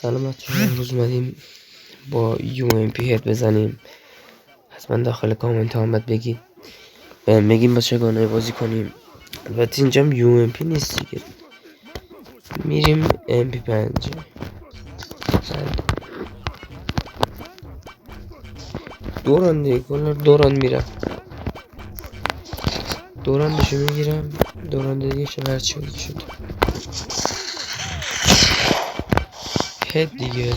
سلام بچه ها، امروز اومدیم با UMP هد بزنیم. حتما داخل کامنت ها باید بگید بگیم با چگونه بازی کنیم. البته اینجا هم UMP نیست دیگه، میریم MP5. دوران دیگه، کلا دوران میرم، دوران بشه میگیرم، دوران دیگه شد شد هد دیگه.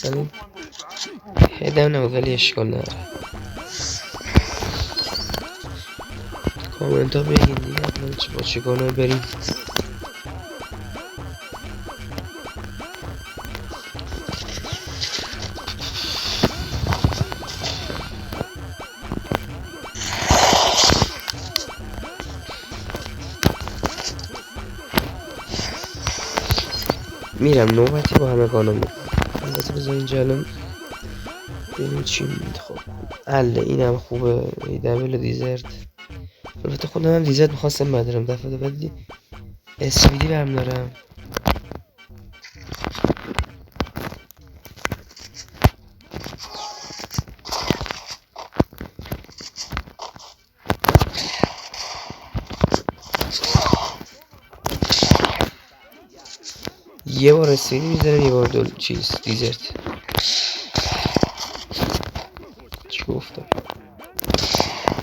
ولی هدم نبود، ولی اشکال نداره. کامنت ها بگین دیگه حتما با چگونه بریم. میرم نوبتی با همه گانم. البته بذار اینجا الان ببینیم چی میده. خب اله اینم خوبه، دبل دیزرت. البته خودم هم دیزرت میخواستم بدارم دفعه بعدی اسویدی برم دارم. یه بار اسویدی میذارم، یه بار چیز دیزرت. چی گفتم؟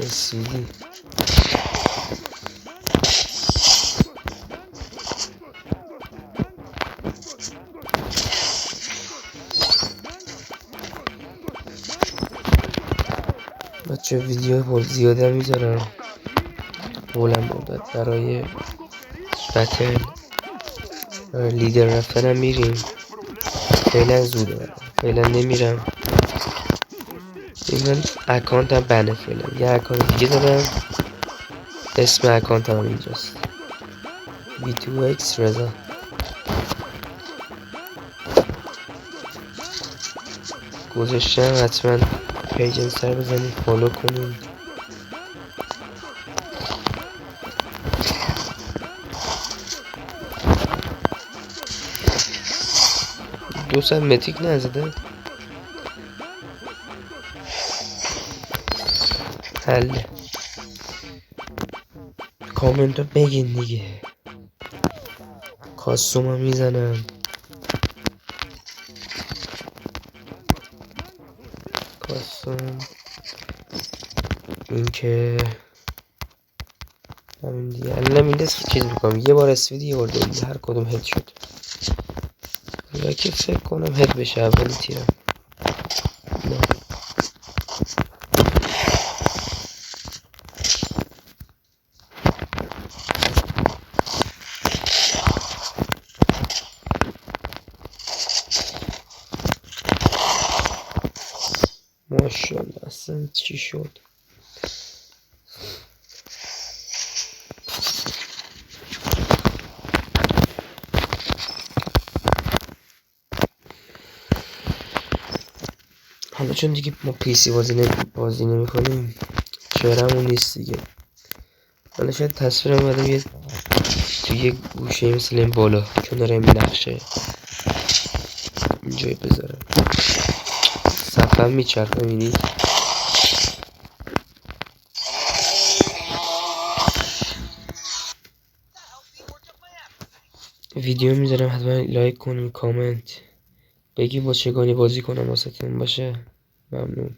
اسویدی. بچه ویدیو بول زیاده میذارم، بولم مدت برای بتل لیدر رفتنم میریم. فعلا زوده، فعلا نمیرم. من اکانتم بنه، فعلا یه اکانت دیگه دارم، اسم اکانتم اینجاست، V2X رضا. گذاشتم، حتما پیجم سر بزنید، فالو کنید. دو ساعت متیک نزده. حله کامنت رو بگین دیگه. کاستوم هم میزنم. کاستوم این که همین دیگه. الان این دست چیز میکنم، یه بار اسویدی یه بار دولی، هر کدوم هد شد. حالا که فکر کنم هد بشه اولی تیرم. نه ماشاءالله، اصلا چی شد؟ حالا چون دیگه ما پیسی بازی نمی کنیم، چهرمون نیست دیگه. حالا شاید تصویرم اومده یه توی یه گوشه مثل این بالا کنار این نقشه اینجایی بذارم، صفحه میچرخه. میبینی ویدیو میذارم، حتما لایک کنین، کامنت بگی با چگونه بازی کنم واسهتون باشه. ممنون.